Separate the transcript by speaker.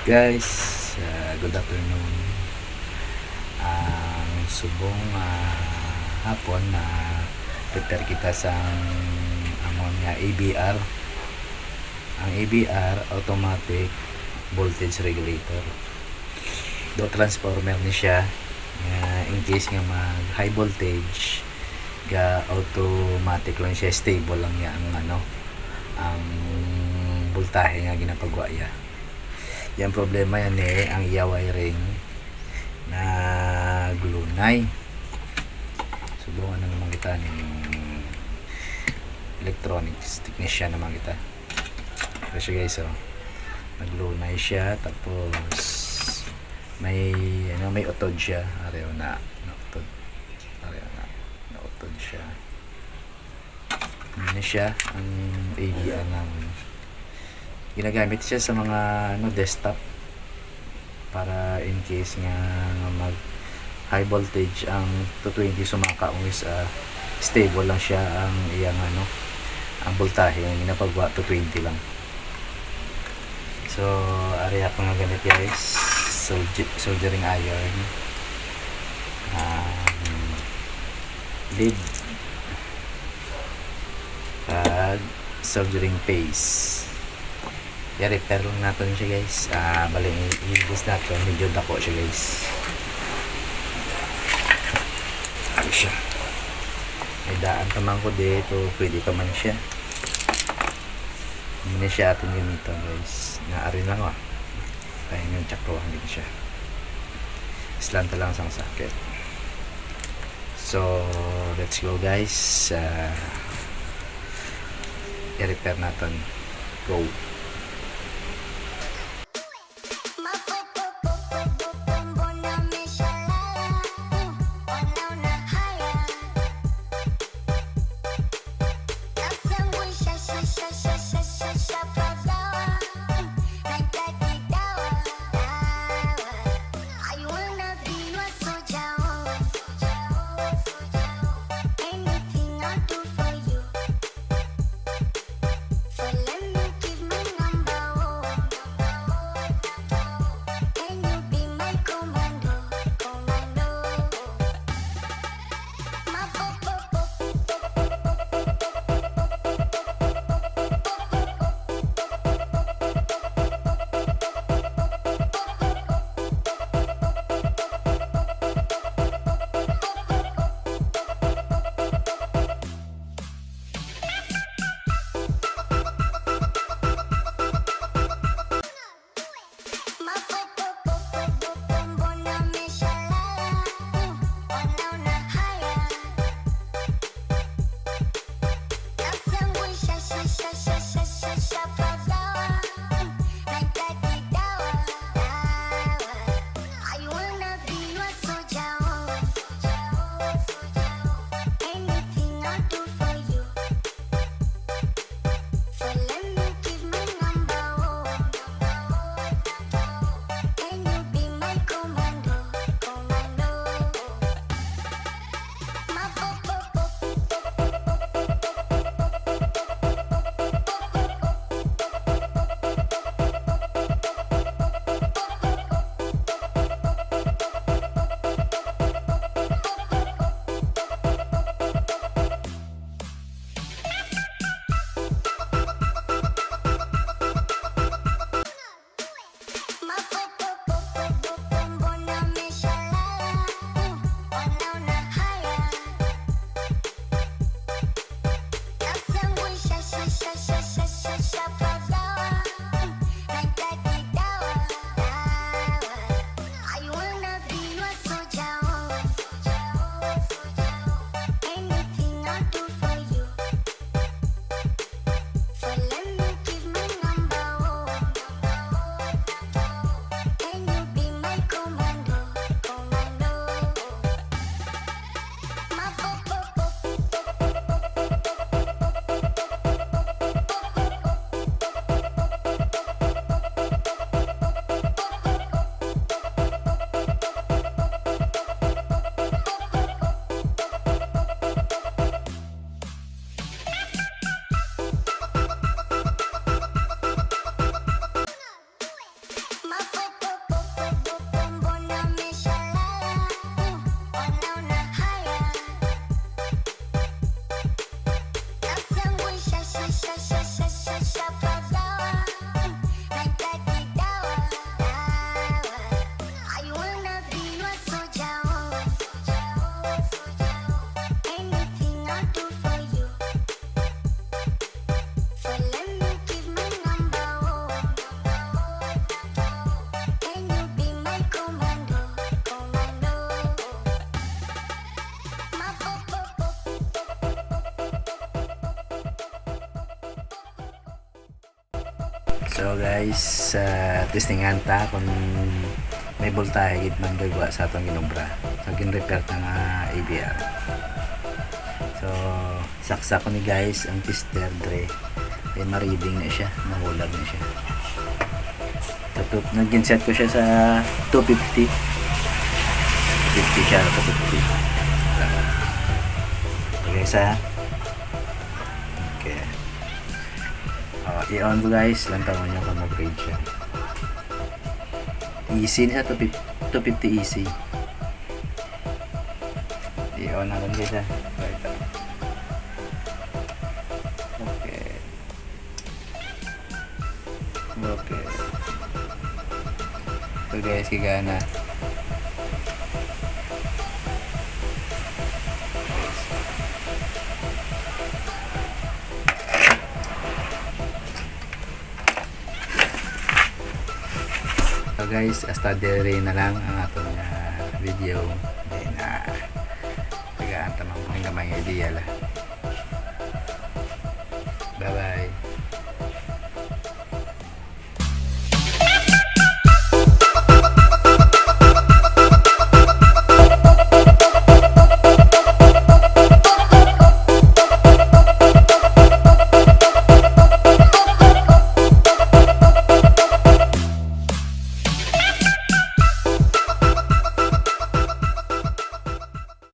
Speaker 1: Guys, good afternoon. Ang subong hapon na prepare kita sa amon nga ABR. Ang ABR automatic voltage regulator. Do transformer ni siya in case nga mag high voltage ga automatic lang siya, stable lang ya ang voltahe nga ginapagwa ya. Yang problema yan ang iya wiring na glunay. Subukan na naman kita ng electronics technician naman kita. Kasi guys, naglunay siya, tapos may may utod siya, areo na utod. Areo na utod siya. Ano siya ang ABR ng ginagamit siya sa mga desktop para in case nga mag high voltage ang 220 sumaka is stable lang siya ang iyang ang voltahe ang ginapagwa 220 lang. So area ko nga ganit guys, soldering iron, lead, at soldering paste. I-repair lang natin siya guys. Bali i-use natin, medyo dako siya guys. Ano siya, may daan pa man ko dito, pwede pa man siya. Hindi na siya atin ganito guys, naari lang kaya yung tsaktuhan din siya, islanta lang sang socket. So let's go guys, i-repair natin. Go. So guys, testingan ta kung may voltahe gid man gagwa sa atong ginobra. So gin-repair ta nga ABR. So saksa ko ni guys ang tester dre. Ay ma-reading na siya, mahulag na siya. Nag-set ko siya sa 250. 250 siya, 250. Okay, okay. I-on ko guys, lang tawag niya kung mag-grade siya. Easy niya, 250 easy. I-on natin guys ha. Okay. Okay. So guys, gigana. So guys, hasta dere na lang ang atong video. Then, tagaan tamang mga gamay idea la. Bye bye.